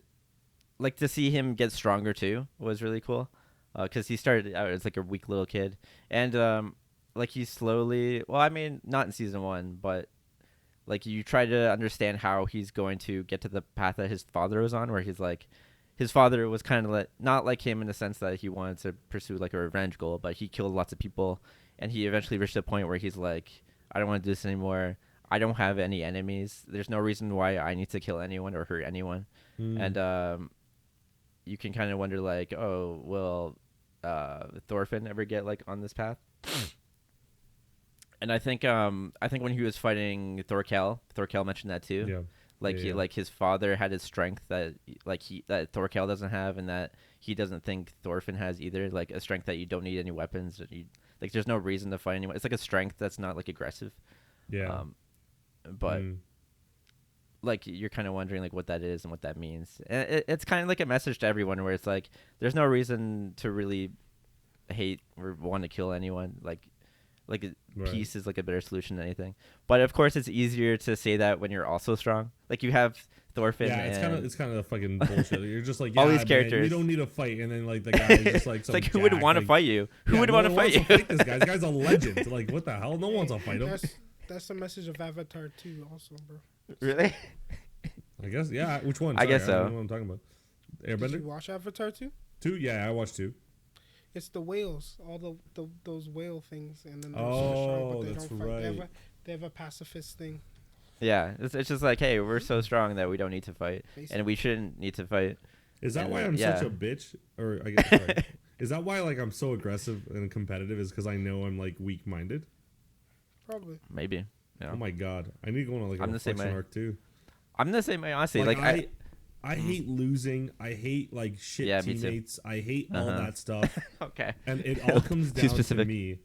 like to see him get stronger too was really cool, because he started out as like a weak little kid, and like he slowly. Well, I mean, not in season 1, but like you try to understand how he's going to get to the path that his father was on, where he's like, his father was kind of not like him in the sense that he wanted to pursue like a revenge goal, but he killed lots of people, and he eventually reached a point where he's like, I don't want to do this anymore. I don't have any enemies. There's no reason why I need to kill anyone or hurt anyone. And you can kind of wonder like, oh, will Thorfinn ever get like on this path? And I think when he was fighting Thorkel mentioned that too. Yeah. Like his father had his strength that that Thorkel doesn't have, and that he doesn't think Thorfinn has either. Like a strength that you don't need any weapons. Like there's no reason to fight anyone. It's like a strength that's not like aggressive. Yeah. But like you're kind of wondering like what that is and what that means, and it's kind of like a message to everyone where it's like there's no reason to really hate or want to kill anyone. Like peace is like a better solution than anything. But of course, it's easier to say that when you're also strong. Like you have Thorfinn. Yeah, it's kind of fucking bullshit. You're just like all these characters. Man, we don't need a fight, and then like the guy is just like some it's like who would want to fight you? Who would want to fight you? Fight this guy. This guy's a legend. Like what the hell? No one wants to fight him. That's the message of Avatar 2 also, bro. Really? I guess, yeah. Which one? I guess so. I don't know what I'm talking about. Airbender? Did you watch Avatar 2? 2? Yeah, I watched 2. It's the whales, all those whale things, and then that's right. They have a pacifist thing. Yeah, it's just like, hey, we're so strong that we don't need to fight, and we shouldn't need to fight. Is that why I'm such a bitch? Or I guess sorry. Is that why like I'm so aggressive and competitive? Is because I know I'm like weak-minded? Probably. Maybe. Yeah. Oh my god, I need to go on like a reflection arc too. I'm the same way, honestly. Like I hate losing. I hate like shit teammates. I hate all that stuff. Okay. And it all comes down to me.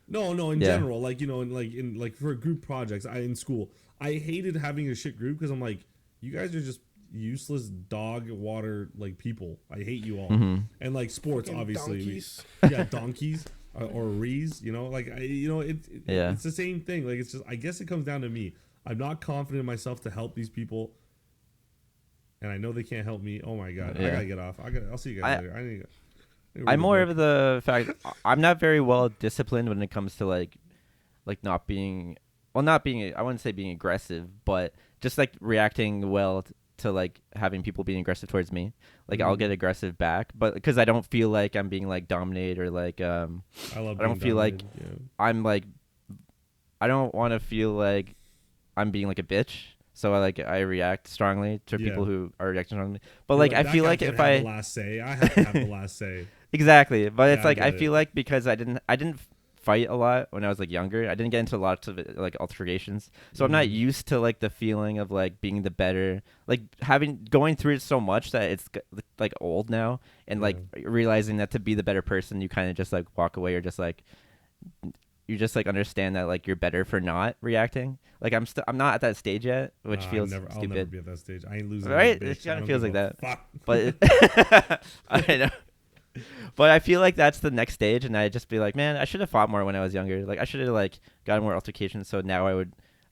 No, in general, like in for group projects, in school, I hated having a shit group because I'm like, you guys are just useless dog water like people. I hate you all. And like sports, fucking obviously, donkeys or rees. Like it's the same thing. Like it's just, I guess it comes down to me. I'm not confident in myself to help these people. And I know they can't help me. Oh my god, I gotta get off. I'll see you guys later. I'm more of the fact I'm not very well disciplined when it comes to like not being I wouldn't say being aggressive, but just like reacting well to like having people being aggressive towards me. Like I'll get aggressive back, but because I don't feel like I'm being like dominated or like I don't feel like I'm like I don't want to feel like I'm being like a bitch. So I react strongly to people who are reacting strongly. But like I feel like if I have the last say, I have to have the last say. Exactly. But it's like I feel like because I didn't fight a lot when I was like younger. I didn't get into lots of like altercations. So I'm not used to like the feeling of like being the better, like going through it so much that it's like old now, and like realizing that to be the better person, you kind of just like walk away, or just like you just like understand that like you're better for not reacting. Like I'm not at that stage yet, which feels stupid. I'll never be at that stage. I ain't losing. Right? It kind of feels like that. Fuck. But I know. But I feel like that's the next stage, and I just be like, man, I should have fought more when I was younger. Like I should have like gotten more altercations. So now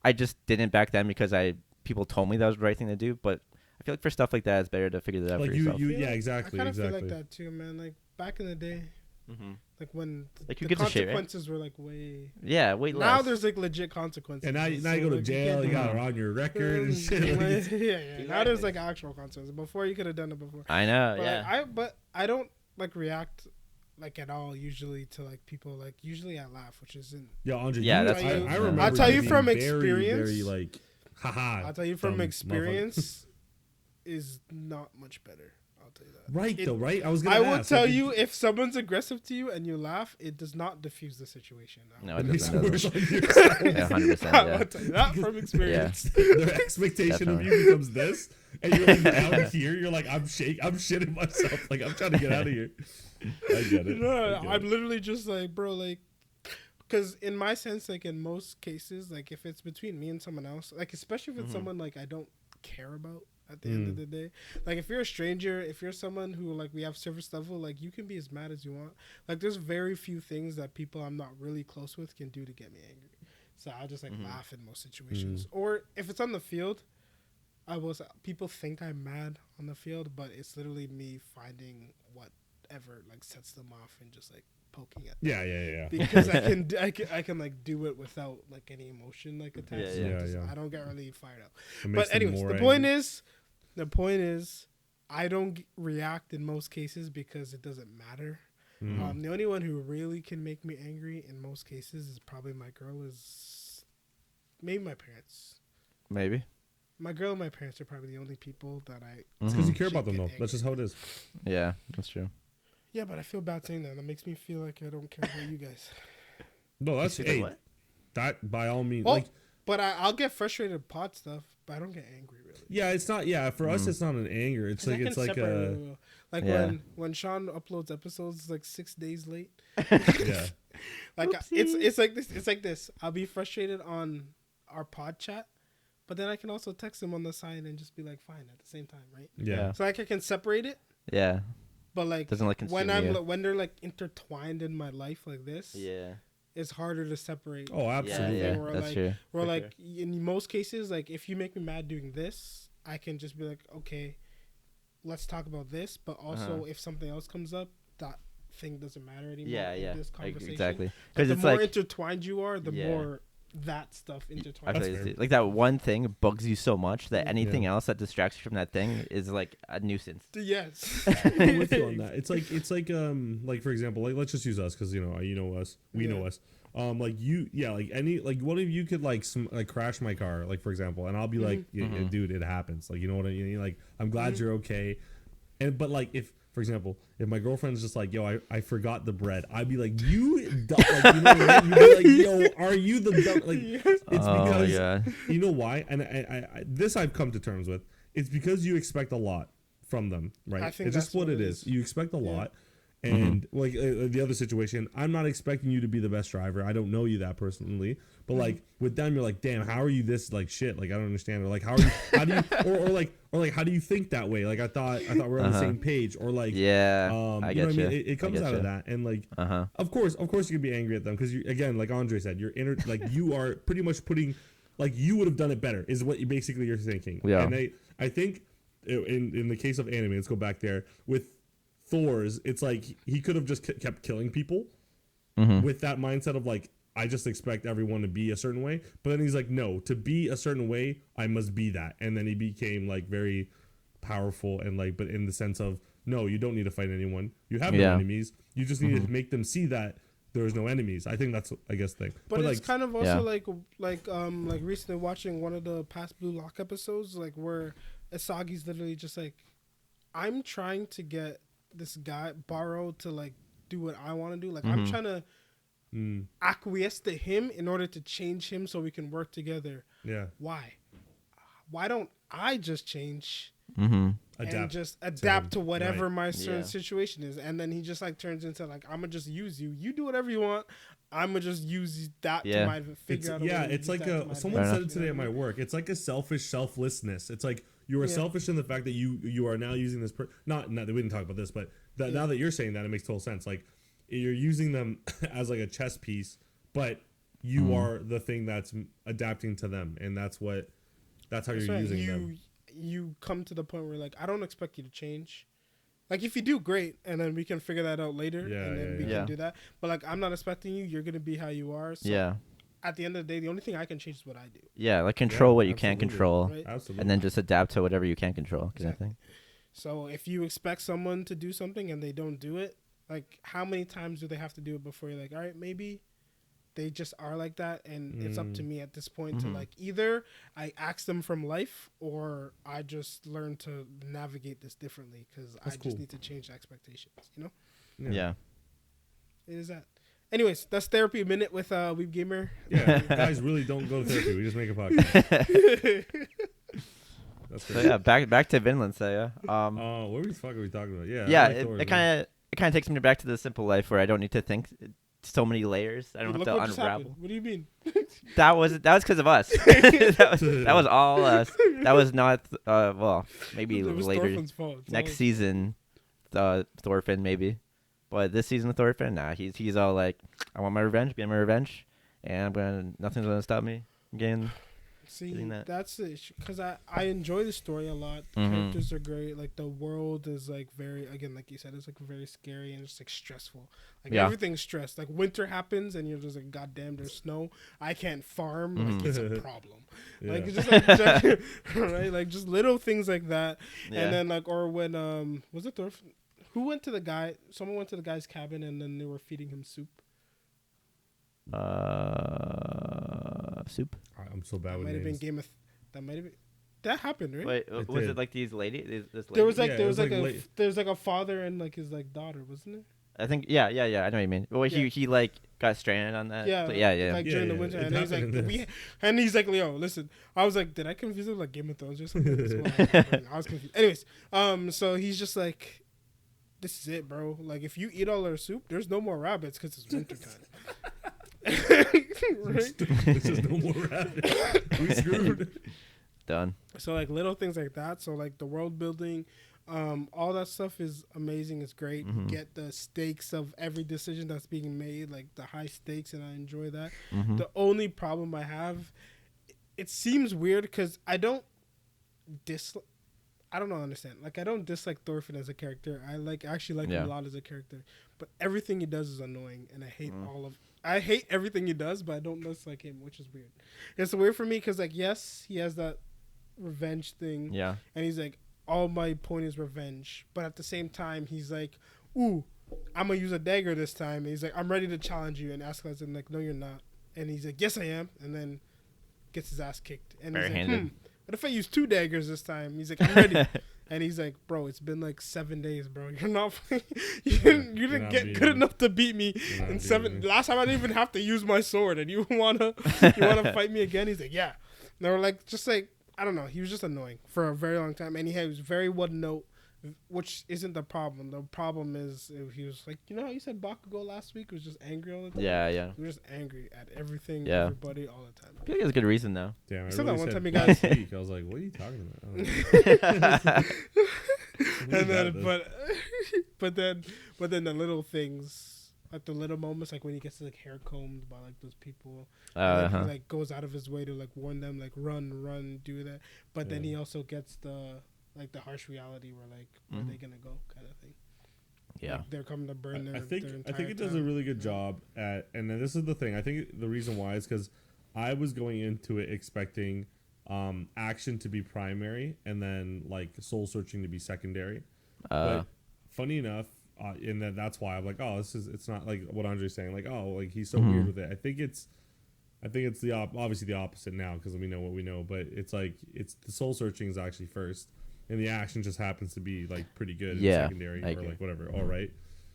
I just didn't back then because people told me that was the right thing to do. But I feel like for stuff like that, it's better to figure that out for yourself. Exactly. I kind of feel like that too, man. Like back in the day. Like when like the consequences were like way less. Now there's like legit consequences. And now you go to jail, you got it on your record and shit. Yeah. Now there's like actual consequences. Before you could have done it before. I know, but I don't like react like at all usually to like people. Like usually I laugh, which isn't. Yeah, Andre. I remember. I'll tell you from experience. Very like, haha. I'll tell you from experience, is not much better. Right, right? I will tell you, if someone's aggressive to you and you laugh, it does not diffuse the situation. No, it doesn't. 100%. Yeah. I'll tell you that from experience. Their expectation of you becomes this, and you're like down here. You're like, I'm shitting myself. Like I'm trying to get out of here. I get it. I'm literally just like, bro, like, because in my sense, like in most cases, like if it's between me and someone else, like especially if it's someone like I don't care about. At the end of the day, like if you're a stranger, if you're someone who like we have service level, like you can be as mad as you want. Like there's very few things that people I'm not really close with can do to get me angry. So I'll just like laugh in most situations. Or if it's on the field, people think I'm mad on the field, but it's literally me finding whatever like sets them off and just like poking at them. Yeah. Because I can like do it without like any emotion like attached. I don't get really fired up. But anyways, the point is I don't react in most cases because it doesn't matter. The only one who really can make me angry in most cases is probably my girl, is maybe my parents. Maybe. My girl and my parents are probably the only people that It's because you care about them though. That's just how it is. Yeah, that's true. Yeah, but I feel bad saying that. That makes me feel like I don't care about you guys. No, that's that by all means. Well, but I'll get frustrated with pod stuff, but I don't get angry really. Yeah, it's not. Yeah, for us, it's not an anger. It's like when Sean uploads episodes like 6 days late. Yeah, like it's like this. It's like this. I'll be frustrated on our pod chat, but then I can also text him on the side and just be like, fine at the same time, right? Yeah. So like I can separate it. Yeah. But like doesn't like when they're like intertwined in my life like this, yeah, it's harder to separate. Oh, absolutely. Yeah, that's true. Where like in most cases, like if you make me mad doing this, I can just be like, okay, let's talk about this. But also, if something else comes up, that thing doesn't matter anymore. Yeah. This conversation. Exactly. Because the more intertwined you are, the more that stuff intertwines. Like that one thing bugs you so much that anything else that distracts you from that thing is like a nuisance. Yes. I'm with you on that. It's like for example, like let's just use us because you know us, we know us. Like you, like any, like one of you could like crash my car, like for example, and I'll be like, dude, it happens. Like you know what I mean? Like I'm glad you're okay, but like if for example, if my girlfriend's just like, yo, I forgot the bread, I'd be like, you dumb, like, you know what I mean? You'd be like, yo, are you the dumb? Like, it's because, you know why? And I this I've come to terms with. It's because you expect a lot from them, right? I think it's just what it is. You expect a lot. And like the other situation, I'm not expecting you to be the best driver. I don't know you that personally, but like with them, you're like, damn, how are you this like shit? Like I don't understand. Or like how are you? How do you? Or like how do you think that way? Like I thought we're on the same page. Or like I get you know what I mean? It comes out you. of that, and like of course you can be angry at them because you again, like Andre said, you're like you are pretty much putting like you would have done it better is what basically you're thinking. Yeah. And I think in the case of anime, let's go back there with Thor's, it's like he could have just kept killing people with that mindset of like, I just expect everyone to be a certain way. But then he's like, no, to be a certain way, I must be that. And then he became like very powerful and like, but in the sense of, no, you don't need to fight anyone. You have no enemies. You just need to make them see that there's no enemies. I think that's, I guess, thing. But it's like, kind of also like recently watching one of the past Blue Lock episodes, like where Isagi's literally just like, I'm trying to get this guy borrowed to like do what I want to do. Like I'm trying to acquiesce to him in order to change him so we can work together. Yeah. Why don't I just change and just adapt to whatever my certain situation is? And then he just like turns into like, I'm gonna just use you. You do whatever you want. I'm gonna just use that to my figure out. It's like someone said it today at my work. It's like a selfish selflessness. It's like you are selfish in the fact that you are now using this. Not we didn't talk about this, but now that you're saying that, it makes total sense. Like you're using them as like a chess piece, but you are the thing that's adapting to them, and that's how you're using them. You come to the point where like I don't expect you to change. Like if you do, great, and then we can figure that out later, and then we can do that. But like I'm not expecting you. You're gonna be how you are. So at the end of the day, the only thing I can change is what I do. Yeah, like control what you can't control, and then just adapt to whatever you can control. Kind of thing. So if you expect someone to do something and they don't do it, like how many times do they have to do it before you're like, all right, maybe they just are like that, and it's up to me at this point to like either I ask them from life or I just learn to navigate this differently because I just need to change expectations, you know? Yeah. It is that. Anyways, that's Therapy a Minute with Weeb Gamer. Yeah, guys really don't go to therapy. We just make a podcast. That's great. So yeah, back to Vinland Saga. What the fuck are we talking about? Yeah, it kind of takes me back to the simple life where I don't need to think so many layers. I don't have to unravel. What do you mean? that was because of us. that was all us. That was not maybe later next season. Thorfinn maybe. But this season of Thorfinn, he's all like, I want my revenge, get my revenge, and nothing's gonna stop me from getting that. That's the issue, because I enjoy the story a lot. The characters are great. Like the world is like very, again, like you said, it's like very scary and it's like stressful. Like everything's stressed. Like winter happens and you're just like, goddamn, there's snow. I can't farm. Like it's a problem. Like it's just like right, like just little things like that. And then like, or when was it Thorfinn? Who went to the guy? Someone went to the guy's cabin and then they were feeding him soup. Soup. I'm so bad with names. That might have been Game of. That might have been. That happened, right? Wait, was it like these ladies? This lady? There was like a father and like his like daughter, wasn't it? I think I know what you mean. Well, he like got stranded on that. Yeah, like during the winter, and he's like, yo, listen. I was like, did I confuse it with like Game of Thrones or something? I was confused. Anyways, so he's just like, this is it, bro. Like, if you eat all our soup, there's no more rabbits because it's winter time. Right? There's just no more rabbits. We screwed. Done. So like little things like that. So like the world building, all that stuff is amazing. It's great. You get the stakes of every decision that's being made, like the high stakes, and I enjoy that. The only problem I have, it seems weird because I don't understand. Like I don't dislike Thorfinn as a character. I actually like him a lot as a character. But everything he does is annoying, and I hate I hate everything he does, but I don't dislike him, which is weird. It's weird for me because like yes, he has that revenge thing. Yeah. And he's like, all my point is revenge, but at the same time he's like, ooh, I'm gonna use a dagger this time. And he's like, I'm ready to challenge you, and Askeladd's like, no, you're not. And he's like, yes, I am. And then gets his ass kicked. And he's like, what if I use 2 daggers this time? He's like, I'm ready. And he's like, bro, it's been like 7 days, bro. You're not, you didn't get good enough to beat me in 7. Last time I didn't even have to use my sword, and you wanna fight me again? He's like, yeah. And they were like, just like, I don't know. He was just annoying for a very long time, and he was very one note, which isn't the problem. The problem is he was like, you know how you said Bakugo last week was just angry all the time? Yeah. He was just angry at everything, everybody, all the time. I feel like it's a good reason though. Damn, I said that one time, last week. I was like, what are you talking about? And then, but then the little things, like the little moments, like when he gets like hair combed by like those people, he like goes out of his way to like warn them, like run, do that. But then he also gets the harsh reality where like where are they gonna go kind of thing. Yeah, like they're coming to burn their. I think it does a really good job at, and then this is the thing. I think the reason why is because I was going into it expecting action to be primary and then like soul searching to be secondary. But funny enough, and that's why I'm like, oh, it's not like what Andre's saying. Like, oh, like he's so weird with it. I think it's the obviously the opposite now because we know what we know. But it's like the soul searching is actually first. And the action just happens to be like pretty good in secondary or like whatever. All right.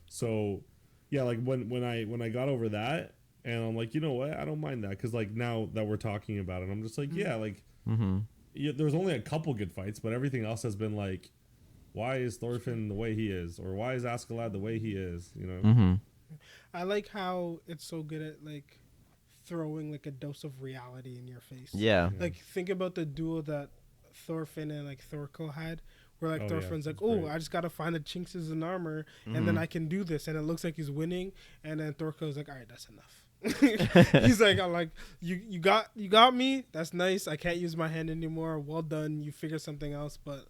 So yeah, like when I got over that and I'm like, you know what? I don't mind that because like now that we're talking about it, I'm just like, yeah, like there's only a couple good fights, but everything else has been like, why is Thorfinn the way he is, or why is Askeladd the way he is? You know. I like how it's so good at like throwing like a dose of reality in your face. Yeah. Like think about the duel that Thorfinn and like Thorkel had, where like Thorfinn's like, oh, I just gotta find the chinks in armor, and then I can do this, and it looks like he's winning, and then Thorkel's like, all right, that's enough. He's like, I'm like, you got me. That's nice. I can't use my hand anymore. Well done. You figure something else, but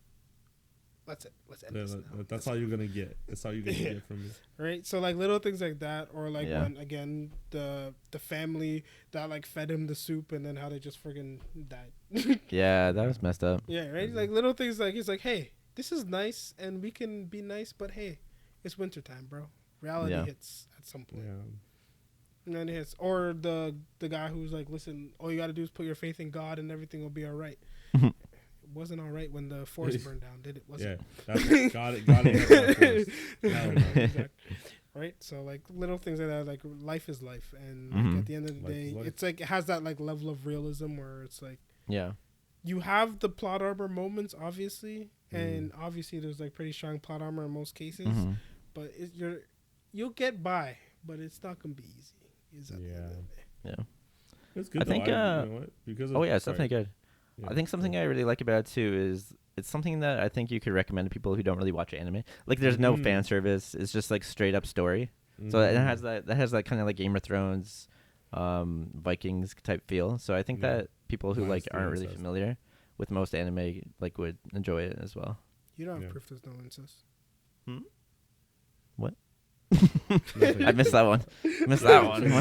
let's end this now. That's all you're gonna get. That's all you're gonna get from me. Right. So like little things like that, or like when again the family that like fed him the soup, and then how they just friggin' died. Yeah, that was messed up. Yeah, right. Like little things like he's like, hey, this is nice, and we can be nice, but hey, it's wintertime, bro. Reality hits at some point. Yeah. And then it hits, or the guy who's like, listen, all you got to do is put your faith in God, and everything will be all right. It wasn't all right when the forest burned down, did it? Wasn't it? Got it. Exactly. Right, so like little things like that, like life is life, and like, at the end of the day, it's like it has that like level of realism where it's like, you have the plot armor moments, obviously, and obviously there's like pretty strong plot armor in most cases, but you'll get by, but it's not gonna be easy. It's good. I think you know what? Because it's definitely good. I think something I really like about it too is it's something that I think you could recommend to people who don't really watch anime. Like there's no fan service. It's just like straight up story. So it has that kind of like Game of Thrones, Vikings type feel. So I think that people who like aren't really familiar with most anime like would enjoy it as well. You don't have proof there's no incest. What? I missed that one. What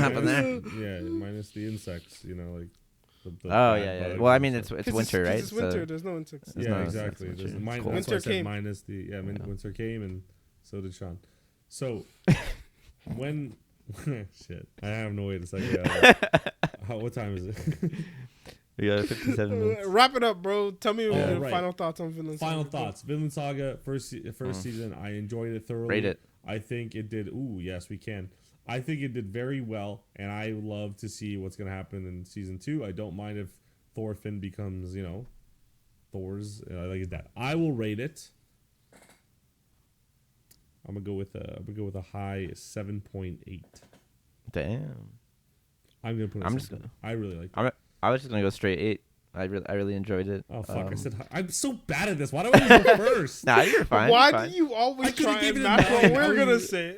happened there? Yeah, minus the insects. You know, like. Well, I mean, it's winter, right? It's winter. There's no insects. Exactly. Winter came. Minus the winter came, and so did Sean. So when shit, I have no way to say what time is it? We got 57 minutes. Wrap it up, bro. Tell me your final thoughts on Vinland Saga. Final thoughts. Vinland Saga first season. I enjoyed it thoroughly. Rate it. I think it did. Ooh, yes, we can. I think it did very well, and I would love to see what's going to happen in season 2. I don't mind if Thorfinn becomes, Thor's like his dad. I will rate it. I'm gonna go with a high 7.8. Damn. I'm gonna put. I really like it. I was just gonna go straight 8. I really enjoyed it. Oh fuck! I said I'm so bad at this. Why do I always go first? Nah, you're fine. Why do you always try and match what we're gonna say?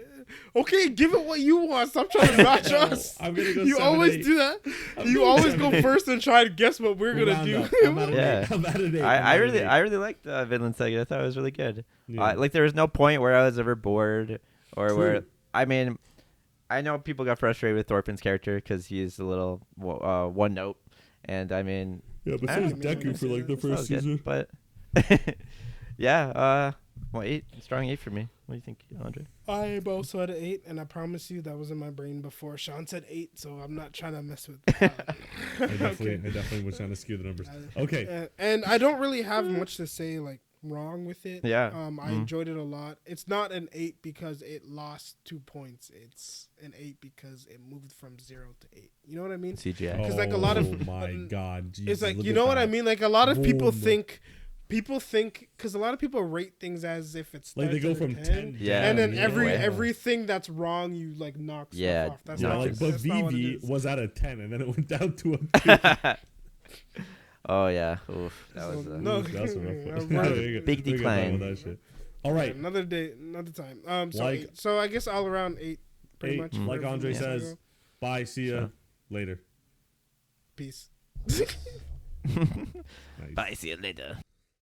Okay, give it what you want. Stop trying to match us. I'm gonna go. You 7, always 8. do that. You always go first and try to guess what we're gonna do. I'm at an 8. I really liked Vinland Saga. I thought it was really good. Yeah. Like there was no point where I was ever bored or where I mean, I know people got frustrated with Thorfinn's character because he's a little one note, and I mean. Yeah, but so was Deku for like the first season. But well, 8, strong 8 for me. What do you think, Andre? I also had an 8, and I promise you that was in my brain before Sean said 8, so I'm not trying to mess with that. I definitely was trying to skew the numbers. Okay. And I don't really have much to say like wrong with it. Yeah. I enjoyed it a lot. It's not an 8 because it lost 2 points. It's an 8 because it moved from 0 to 8. You know what I mean? CGI. Because like a lot of oh my god, Jesus, it's like, you know what I mean? Like a lot of people think because a lot of people rate things as if it's like they go from 10 yeah, and then everything that's wrong you like knock stuff off. That's not like, but that's not what it VV is. was at a 10 and then it went down to a 2. Oh yeah, oof, that was no, that was a rough one. Big decline. That shit. All right, another day, another time. So like, so I guess all around 8, pretty 8, much. like Andre says. Bye, see ya later. Peace. Nice. Bye, see you later.